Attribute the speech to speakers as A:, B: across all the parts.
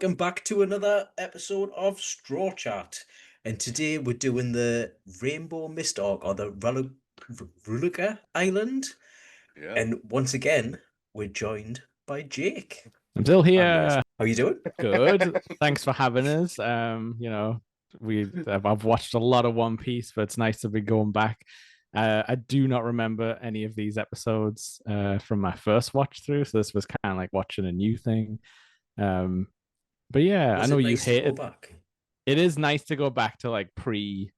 A: welcome back to another episode of StrawChat. And today we're doing the Rainbow Mist Arc or the Ruluka Island.
B: Yeah.
A: And once again, we're joined by Jake.
C: I'm still
A: And
C: here.
A: Lewis. How are you doing?
C: Good. Thanks for having us. I've watched a lot of One Piece, but it's nice to be going back. I do not remember any of these episodes from my first watch through, so this was kind of like watching a new thing. But yeah,
A: Was
C: I know
A: it
C: you
A: nice to
C: hate
A: go
C: it.
A: back?
C: It is nice to go back to like pre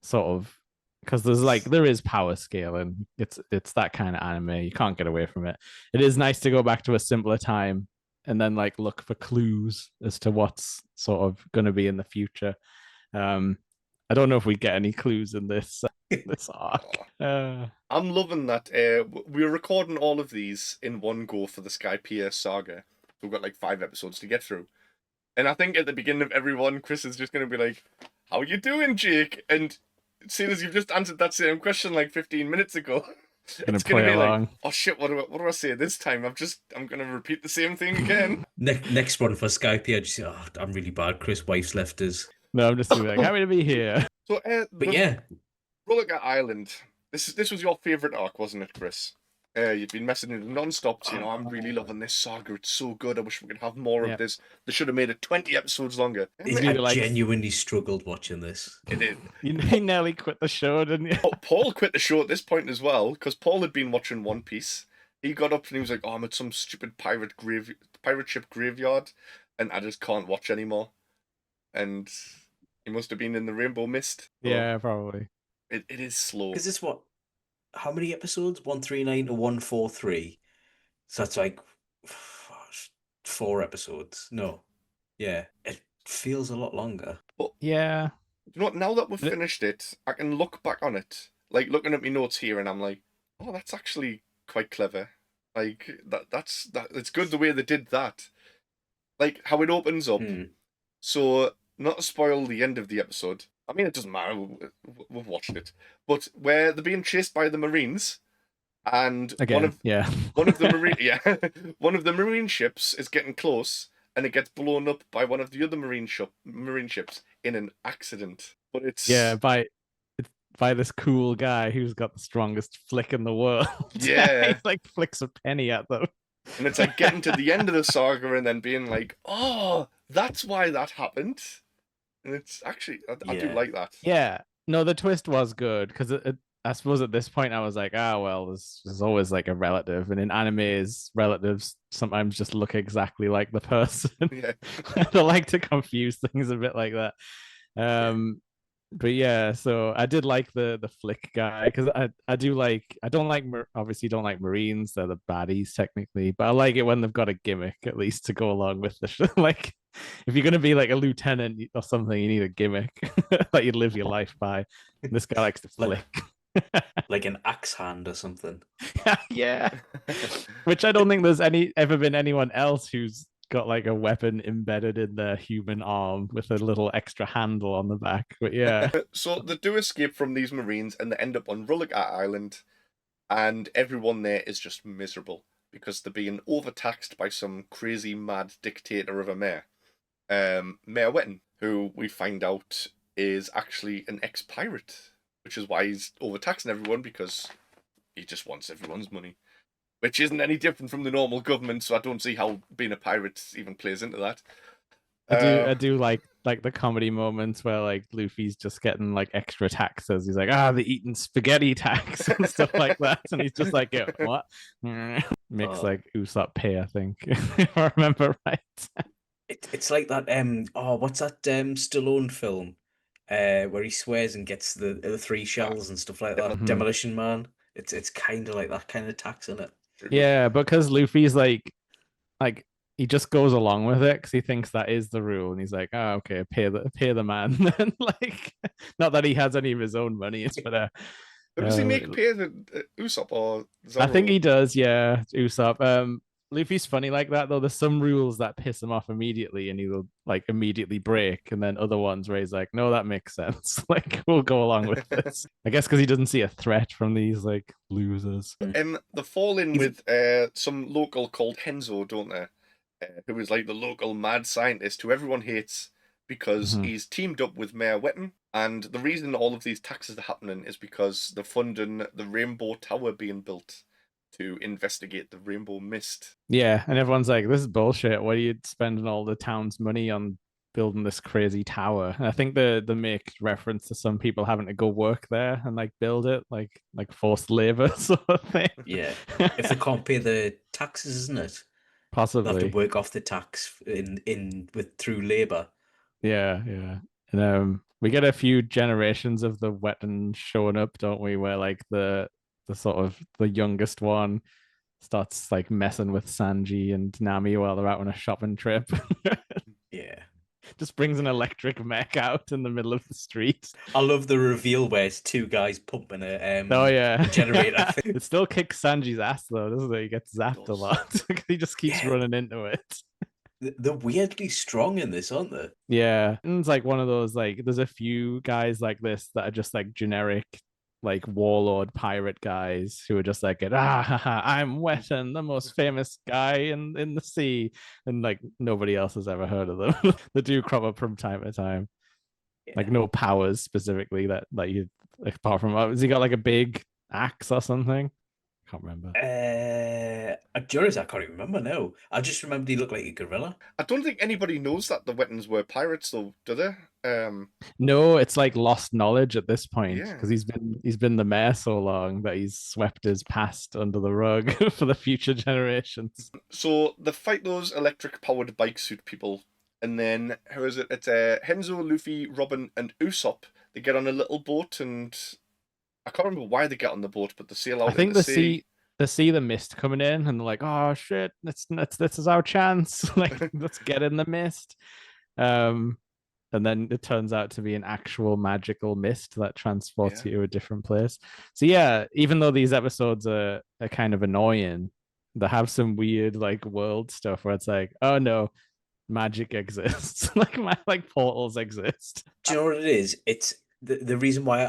C: sort of because there is power scale and it's that kind of anime. You can't get away from it. It is nice to go back to a simpler time and then like look for clues as to what's sort of going to be in the future. I don't know if we get any clues in this this arc.
B: I'm loving that. We're recording all of these in one go for the Skypiea saga. We've got like 5 episodes to get through. And I think at the beginning of every one, Chris is just going to be like, "How are you doing, Jake?" And seeing as you've just answered that same question like 15 minutes ago, it's going to be
C: along.
B: like, "Oh shit, what do I say this time? I'm going to repeat the same thing again."
A: Next one for Skype, I just say, oh, I'm really bad. Chris, wife's left us.
C: No, I'm just gonna be like, happy to be here.
B: So,
A: But yeah,
B: Ruluka Island. This was your favourite arc, wasn't it, Chris? You've been messaging it non-stop, saying, I'm really loving this saga. It's so good. I wish we could have more of this. They should have made it 20 episodes longer.
A: I genuinely struggled watching this.
B: It did.
C: You nearly quit the show, didn't you?
B: Paul quit the show at this point as well, because Paul had been watching One Piece. He got up and he was like, "Oh, I'm at some stupid pirate ship graveyard, and I just can't watch anymore." And he must have been in the Rainbow Mist.
C: Yeah, probably.
B: It is slow.
A: Because it's what? How many episodes? 139 to 143. So that's like 4 episodes. No. Yeah. It feels a lot longer.
B: But
C: yeah.
B: You know what? Now that we've finished it, I can look back on it. Like looking at my notes here, and I'm like, "Oh, that's actually quite clever. Like that's it's good the way they did that. Like how it opens up. So not to spoil the end of the episode. I mean, it doesn't matter. We've watched it, but where they're being chased by the Marines, and one of the one of the Marine ships is getting close, and it gets blown up by one of the other Marine ships in an accident. But it's
C: by this cool guy who's got the strongest flick in the world.
B: Yeah,
C: he like flicks a penny at them,
B: and it's like getting to the end of the saga and then being like, "Oh, that's why that happened." And it's actually, I do like that.
C: Yeah. No, the twist was good because I suppose at this point I was like, well, there's always like a relative, and in animes, relatives sometimes just look exactly like the person.
B: Yeah.
C: They like to confuse things a bit like that. But yeah, so I did like the flick guy because I don't like Marines, they're the baddies technically, but I like it when they've got a gimmick at least to go along with the show. Like if you're gonna be like a lieutenant or something, you need a gimmick that you live your life by. And this guy likes to flick.
A: Like an axe hand or something.
C: Yeah. Which I don't think there's ever been anyone else who's got like a weapon embedded in their human arm with a little extra handle on the back. But yeah.
B: So they do escape from these Marines and they end up on Ruluka Island, and everyone there is just miserable because they're being overtaxed by some crazy mad dictator of a mayor. Mayor Wetton, who we find out is actually an ex-pirate, which is why he's overtaxing everyone, because he just wants everyone's money. Which isn't any different from the normal government, so I don't see how being a pirate even plays into that.
C: I do like the comedy moments where like Luffy's just getting like extra taxes. He's like, they're eating spaghetti tax and stuff like that, and he's just like, yeah, what? Makes like Usopp pay, I think, if I remember right.
A: It's like that. What's that Stallone film? Where he swears and gets the 3 shells and stuff like that.
C: Mm-hmm.
A: Demolition Man. It's kind of like that kind of tax, isn't it?
C: Yeah, because Luffy's like he just goes along with it because he thinks that is the rule, and he's like, "Oh, okay, pay the man." And like, not that he has any of his own money, but
B: does he make pay the Usopp or Zoro?
C: I think he does. Yeah, Usopp. Luffy's funny like that though. There's some rules that piss him off immediately, and he'll like immediately break, and then other ones where he's like, "No, that makes sense. Like, we'll go along with this." I guess because he doesn't see a threat from these like losers.
B: They fall in with some local called Henzo, don't they? who is like the local mad scientist who everyone hates because
C: Mhm.
B: he's teamed up with Mayor Wetton. And the reason all of these taxes are happening is because they're funding the Rainbow Tower being built to investigate the Rainbow Mist.
C: Yeah, and everyone's like, "This is bullshit. Why are you spending all the town's money on building this crazy tower?" And I think they make reference to some people having to go work there and like build it, like forced labor sort of thing.
A: Yeah. If they can't pay the taxes, isn't it? They'll have to
C: Possibly.
A: work off the tax in with through labor.
C: Yeah, yeah. And we get a few generations of the Wetton showing up, don't we? Where like the sort of the youngest one starts like messing with Sanji and Nami while they're out on a shopping trip.
A: Yeah.
C: Just brings an electric mech out in the middle of the street.
A: I love the reveal where it's two guys pumping
C: Oh
A: a
C: yeah,
A: generator.
C: it still kicks Sanji's ass though, doesn't it? He gets zapped a lot. He just keeps
A: Yeah,
C: running into it.
A: they're weirdly strong in this, aren't they?
C: Yeah, and it's like one of those like there's a few guys like this that are just like generic like warlord pirate guys who are just like I'm Wetton, the most famous guy in the sea, and like nobody else has ever heard of them. They do crop up from time to time, like
A: Yeah.
C: no powers specifically that you like, apart from has he got like a big axe or something? Can't remember.
A: Juris, I can't even remember now. I just remember he looked like a gorilla.
B: I don't think anybody knows that the Wettons were pirates, though, do they?
C: No, it's like lost knowledge at this point
B: Yeah.
C: because he's been the mayor so long that he's swept his past under the rug for the future generations.
B: So they fight those electric-powered bike suit people, and then who is it? It's Henzo, Luffy, Robin, and Usopp. They get on a little boat, and I can't remember why they get on the boat, but they sail
C: I
B: out
C: think
B: into the sea.
C: they see the mist coming in and they're like, "Oh shit, this is our chance! Like, let's get in the mist." Um, and then it turns out to be an actual magical mist that transports
B: Yeah.
C: you to a different place. So yeah, even though these episodes are kind of annoying, they have some weird like world stuff where it's like, oh no, magic exists. like portals exist.
A: Do you know what it is? It's the reason why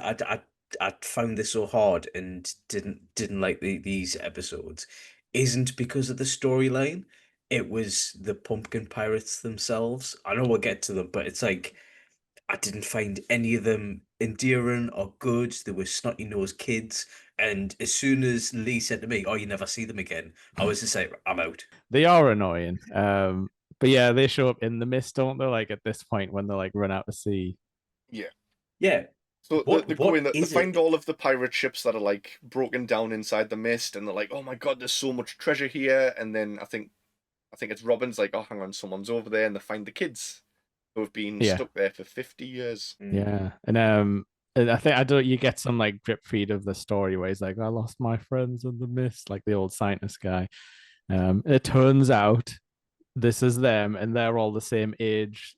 A: I found this so hard and didn't like these episodes isn't because of the storyline. It was the pumpkin pirates themselves. I know we'll get to them, but it's like I didn't find any of them endearing or good. They were snotty nosed kids. And as soon as Lee said to me, "Oh, you never see them again," I was just like, "I'm out."
C: They are annoying. But yeah, they show up in the mist, don't they? Like at this point when they like run out to sea.
B: Yeah.
A: Yeah.
B: So they go
A: What
B: in, they
A: is
B: find
A: it?
B: all of the pirate ships that are like broken down inside the mist, and they're like, "Oh my god, there's so much treasure here!" And then I think it's Robin's like, "Oh, hang on, someone's over there," and they find the kids who have been
C: Yeah.
B: stuck there for 50 years.
C: Yeah. And I think I don't you get some like drip feed of the story where he's like, I lost my friends in the mist, like the old scientist guy. It turns out this is them and they're all the same age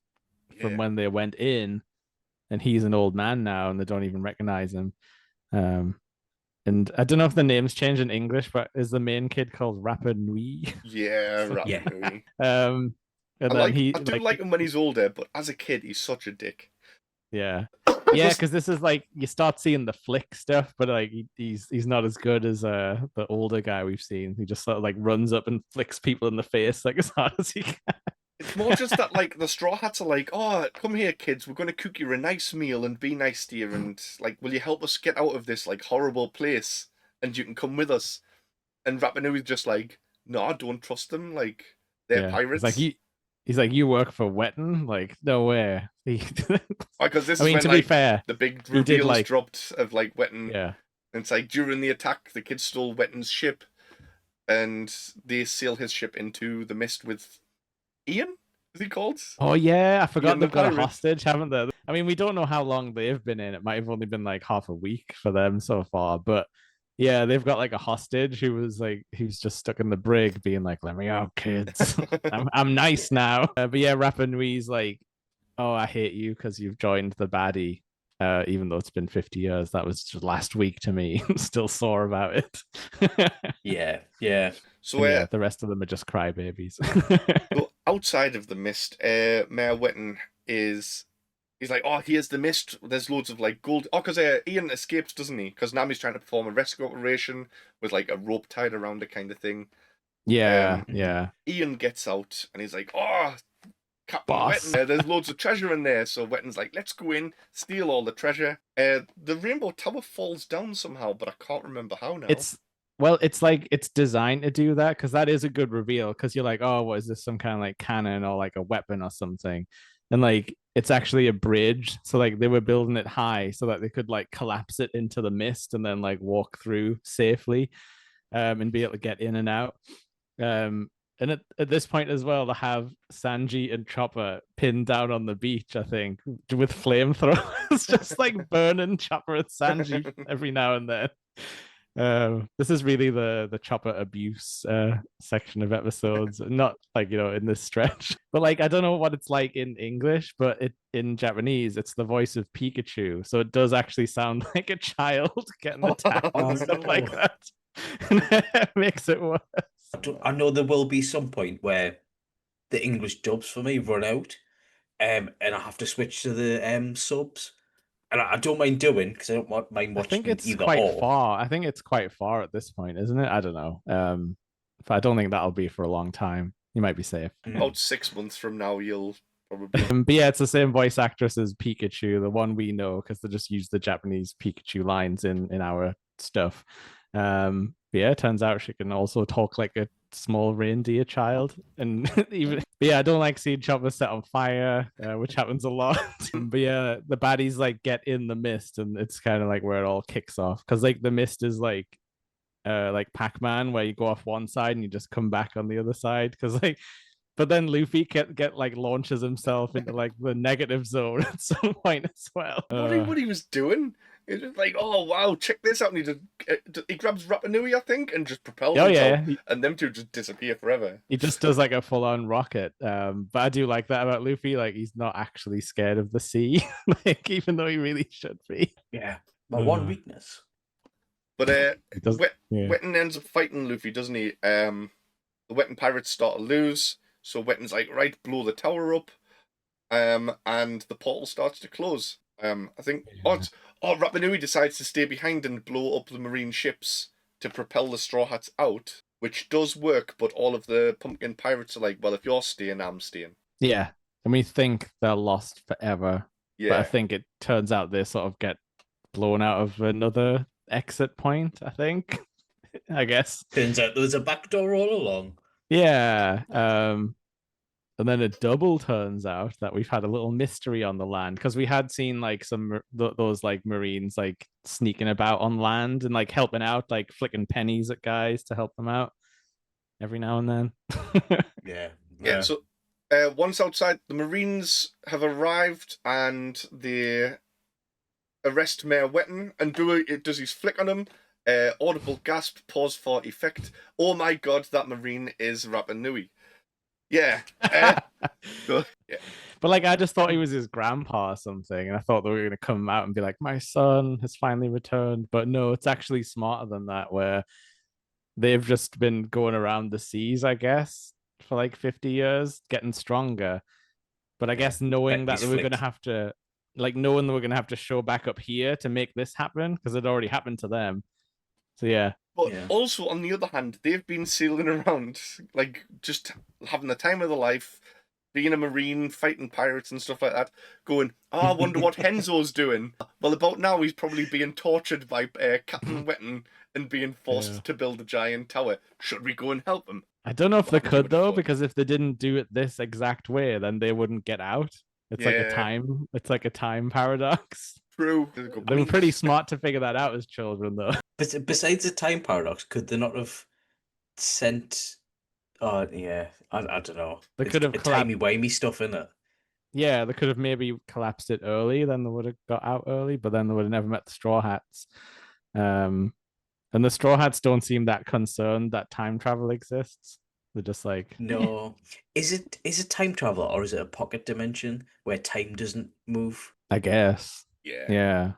C: from
B: Yeah.
C: when they went in, and he's an old man now and they don't even recognize him. And I don't know if the name's changed in English, but is the main kid called Rapa Nui?
B: Yeah,
A: Yeah.
B: Rapa Nui.
C: And
B: I
C: then he
B: do
C: like
B: like him when he's older, but as a kid, he's such a dick.
C: yeah. Yeah, because this is like you start seeing the flick stuff, but like he's not as good as the older guy we've seen. He just sort of like runs up and flicks people in the face like as hard as he can.
B: It's more just that like the Straw Hats are like, "Oh, come here, kids. We're going to cook you a nice meal and be nice to you, and like, will you help us get out of this like horrible place? And you can come with us." And Rapa Nui's just like, "No, I don't trust them. Like, they're
C: Yeah,
B: pirates."
C: he's like you work for Wetton, like no way.
B: Because this
C: I
B: is
C: mean,
B: when
C: to be
B: like
C: fair,
B: the big
C: he did
B: reveals
C: like
B: dropped of like Wetton.
C: yeah.
B: And it's like during the attack, the kids stole Wetton's ship, and they sail his ship into the mist with Ian. Is he called?
C: Oh yeah, I forgot
B: Ian the
C: they've got a
B: pirate.
C: hostage, haven't they? I mean, we don't know how long they've been in. It might have only been like half a week for them so far, but yeah, they've got like a hostage who was like who's just stuck in the brig, being like, "Let me out, kids. I'm nice now." But yeah, Rapa Nui's like, "Oh, I hate you because you've joined the baddie." Even though it's been 50 years, that was just last week to me. I'm still sore about it.
A: Yeah, yeah.
B: So
C: Yeah, the rest of them are just crybabies.
B: so outside of the mist, Mayor Wetton he's like, "Oh, here's the mist. There's loads of like gold." Oh, because Ian escapes, doesn't he? Because Nami's trying to perform a rescue operation with like a rope tied around it, kind of thing.
C: Yeah, yeah.
B: Ian gets out and he's like, "Oh, Captain
C: Boss.
B: Wetton, there's loads of treasure in there." So Wetton's like, "Let's go in, steal all the treasure." The Rainbow Tower falls down somehow, but I can't remember how now.
C: It's like it's designed to do that because that is a good reveal because you're like, oh, what is this, some kind of like cannon or like a weapon or something? And like it's actually a bridge. So like they were building it high so that they could like collapse it into the mist and then like walk through safely and be able to get in and out. And at this point as well, they have Sanji and Chopper pinned down on the beach, I think, with flamethrowers, just like burning Chopper and Sanji every now and then. This is really the Chopper abuse section of episodes, not like in this stretch, but like I don't know what it's like in English, but in Japanese it's the voice of Pikachu, so it does actually sound like a child getting attacked and stuff like that. And it makes it worse.
A: I know there will be some point where the English dubs for me run out, and I have to switch to the subs. And I don't mind doing because I don't mind
C: I
A: watching
C: think it's
A: either
C: quite
A: or.
C: far. I think it's quite far at this point, isn't it? I don't know. But I don't think that'll be for a long time. You might be safe.
B: About 6 months from now, you'll probably.
C: But yeah, it's the same voice actress as Pikachu, the one we know, because they just use the Japanese Pikachu lines in our stuff. But yeah, it turns out she can also talk like a small reindeer child, and even but yeah, I don't like seeing Chopper set on fire, which happens a lot. But yeah, the baddies like get in the mist, and it's kind of like where it all kicks off because like the mist is like Pac-Man, where you go off one side and you just come back on the other side because like. But then Luffy get like launches himself into like the negative zone at some point as well.
B: What he was doing? It's just like, oh wow, check this out. And he grabs Rapa Nui, I think, and just propels himself, and them two just disappear forever.
C: He just does like a full-on rocket. But I do like that about Luffy. Like he's not actually scared of the sea, like even though he really should be.
A: Yeah, my one weakness.
B: But Wetton ends up fighting Luffy, doesn't he? The Wetton pirates start to lose. So Wetton's like, right, blow the tower up, and the portal starts to close. I think, Rapa Nui decides to stay behind and blow up the marine ships to propel the Straw Hats out, which does work, but all of the pumpkin pirates are like, well, if you're staying, I'm staying.
C: Yeah, and we think they're lost forever.
B: Yeah.
C: But I think it turns out they sort of get blown out of another exit point, I think. I guess.
A: Turns out there was a back door all along.
C: Yeah. And then it double turns out that we've had a little mystery on the land because we had seen like some those like marines like sneaking about on land and like helping out, like flicking pennies at guys to help them out every now and then.
B: Yeah. So once outside, the marines have arrived and they arrest Mayor Wetton and does his flick on him. Audible gasp, pause for effect. Oh my god, that marine is Rapa Nui. Yeah. Yeah.
C: But like I just thought he was his grandpa or something, and I thought they were gonna come out and be like, my son has finally returned. But no, it's actually smarter than that, where they've just been going around the seas, I guess, for like 50 years, getting stronger. But I guess knowing that they were gonna have to knowing they were gonna have to show back up here to make this happen, because it already happened to them. So yeah.
B: But also, on the other hand, they've been sailing around, like, just having the time of their life, being a marine, fighting pirates and stuff like that, going, I wonder what Henzo's doing. Well, about now, he's probably being tortured by Captain Wetton and being forced to build a giant tower. Should we go and help him?
C: I don't know if they could, though, because if they didn't do it this exact way, then they wouldn't get out. It's like a time paradox.
B: True.
C: They were pretty smart to figure that out as children, though.
A: Besides the time paradox, could they not have sent? Oh yeah, I don't know.
C: They could have
A: timey-wimey stuff in it.
C: Yeah, they could have maybe collapsed it early. Then they would have got out early, but then they would have never met the Straw Hats. And the Straw Hats don't seem that concerned that time travel exists. They're just like,
A: no. Is it time travel or is it a pocket dimension where time doesn't move?
C: I guess.
B: Yeah.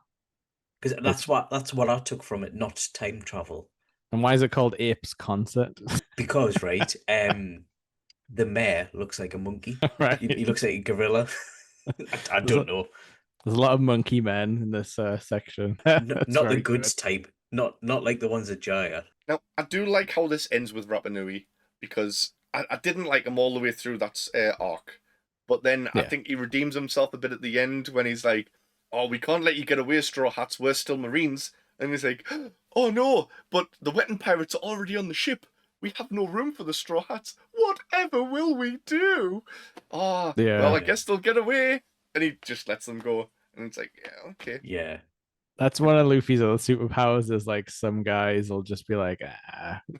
A: Because that's what I took from it, not time travel.
C: And why is it called Apes Concert?
A: Because right, the mayor looks like a monkey.
C: Right.
A: He looks like a gorilla. I don't know.
C: There's a lot of monkey men in this section.
A: Not the goods type. Not like the ones at Jaya.
B: Now, I do like how this ends with Rapa Nui. because I didn't like him all the way through that arc. But then I
C: Yeah.
B: think he redeems himself a bit at the end when he's like, "Oh, we can't let you get away, Straw Hats. We're still Marines." And he's like, "Oh no, but the wetting pirates are already on the ship. We have no room for the Straw Hats. Whatever will we do?" Ah, well, I
C: Yeah.
B: guess they'll get away. And he just lets them go. And it's like, yeah, okay.
A: Yeah.
C: That's one of Luffy's other superpowers is like some guys will just be like,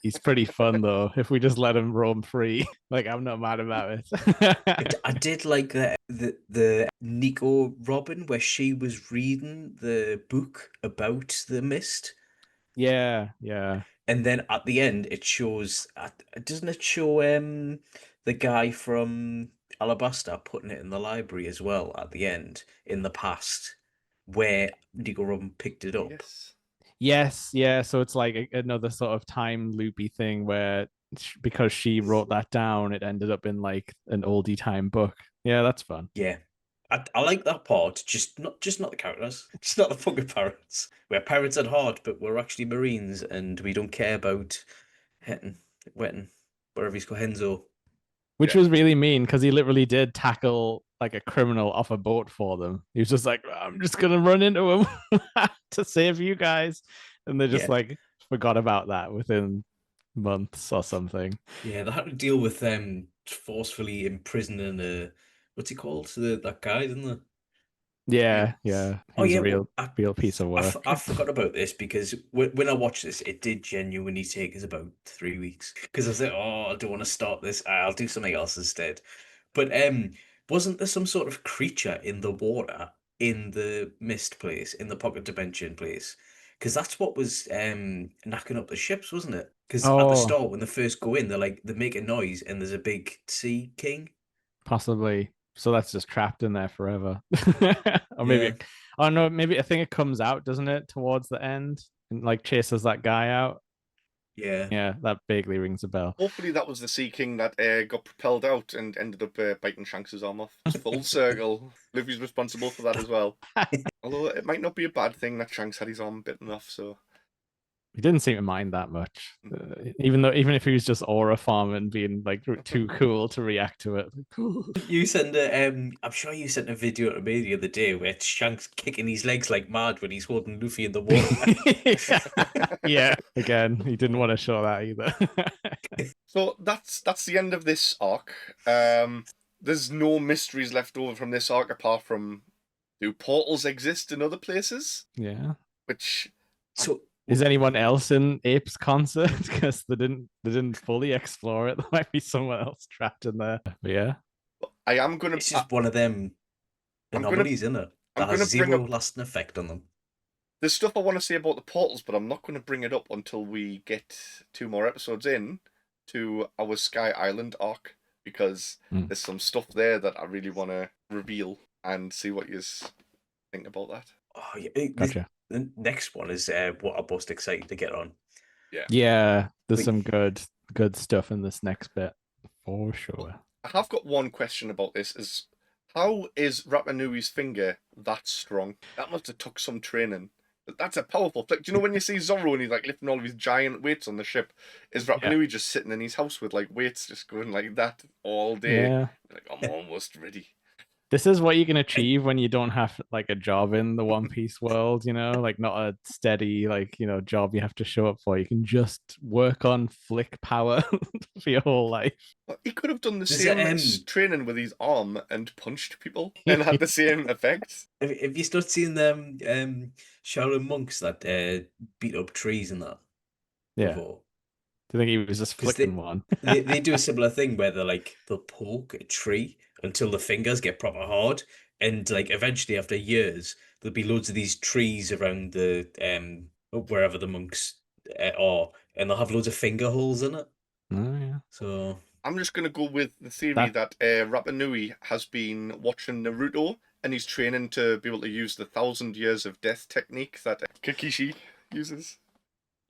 C: he's pretty fun though. If we just let him roam free, like I'm not mad about it.
A: I did like the Nico Robin where she was reading the book about the mist,
C: Yeah, yeah.
A: and then at the end it shows. Doesn't it show the guy from Alabasta putting it in the library as well at the end in the past where Nico Robin picked it up?
B: Yes.
C: Yes, yeah. So it's like another sort of time loopy thing where because she wrote that down, it ended up in like an oldie time book. Yeah, that's fun.
A: Yeah. I like that part, just not the characters, just not the fucking pirates. We're pirates at heart, but we're actually Marines, and we don't care about Hetton, Wetton, wherever he's got Henzo.
C: Which
B: Yeah.
C: was really mean because he literally did tackle like a criminal off a boat for them. He was just like, I'm just gonna run into him to save you guys. And they just
A: Yeah.
C: like forgot about that within months or something.
A: Yeah, they had to deal with them forcefully imprisoning what's he called? That guy, didn't they?
C: Yeah, yeah. He
A: Oh
C: was
A: yeah,
C: a
A: well,
C: real piece of work.
A: I forgot about this because when I watched this, it did genuinely take us about 3 weeks because I was like, oh, I don't want to start this. I'll do something else instead. But wasn't there some sort of creature in the water in the mist place, in the pocket dimension place? Because that's what was knocking up the ships, wasn't it? Because at the
C: Oh,
A: start when they first go in, they make a noise and there's a big sea king.
C: possibly. So that's just trapped in there forever. Or maybe
A: Yeah,
C: oh no, maybe I think it comes out, doesn't it, towards the end and like chases that guy out.
A: yeah.
C: Yeah, that vaguely rings a bell.
B: Hopefully that was the Sea King that got propelled out and ended up biting Shanks' arm off. It's full circle. Luffy's responsible for that as well. Although it might not be a bad thing that Shanks had his arm bitten off, so...
C: He didn't seem to mind that much, even if he was just aura farming, being like too cool to react to it.
A: You sent I'm sure you sent a video to me the other day where it's Shanks kicking his legs like mad when he's holding Luffy in the water.
C: Yeah, again, he didn't want to show that either.
B: So that's the end of this arc. There's no mysteries left over from this arc apart from, do portals exist in other places?
C: Yeah.
B: Which...
A: So
C: Is anyone else in Ape's concert? Because they didn't fully explore it. There might be someone else trapped in there. But yeah.
B: I am gonna...
A: it's just one of them
B: I'm gonna-
A: anomalies, isn't it?
B: I'm
A: That has
B: gonna bring
A: zero
B: up-
A: lasting effect on them.
B: There's stuff I want to say about the portals, but I'm not going to bring it up until we get 2 more episodes in to our Sky Island arc, because there's some stuff there that I really want to reveal and see what you think about that.
A: Oh yeah,
C: Gotcha.
A: the next one is what I'm most excited to get on.
C: Yeah, there's
A: But-
C: some good stuff in this next bit for sure.
B: I have got one question about this: is how is Rapa Nui's finger that strong? That must have took some training. That's a powerful flick. Do you know when you see Zorro and he's like lifting all of his giant weights on the ship? Is Rapa Nui just sitting in his house with like weights just going like that all day?
C: Yeah.
B: Like, I'm almost ready.
C: This is what you can achieve when you don't have like a job in the One Piece world, like not a steady job you have to show up for. You can just work on flick power for your whole life.
B: Well, he could have done the
A: Does
B: same
A: it,
B: training with his arm and punched people and had the same effect.
A: Have you started seeing them Shaolin monks that beat up trees and that?
C: Yeah.
A: Before?
C: Do you think he was just
A: 'Cause
C: flicking one?
A: they do a similar thing where they'll poke a tree until the fingers get proper hard, and like eventually after years there'll be loads of these trees around the wherever the monks are, and they'll have loads of finger holes in it.
C: Oh, yeah.
A: So
B: I'm just going to go with the theory that Rapa Nui has been watching Naruto and he's training to be able to use the 1,000 years of death technique that Kikishi uses.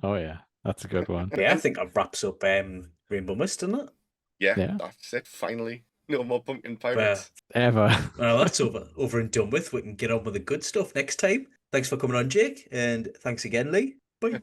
C: Oh yeah, that's a good one.
A: yeah, I think that wraps up Rainbow Mist, doesn't it?
B: Yeah,
C: Yeah.
B: that's it. Finally, no more pumpkin pirates.
C: Ever.
A: Well, that's over and done with. We can get on with the good stuff next time. Thanks for coming on, Jake, and thanks again, Lee. Bye.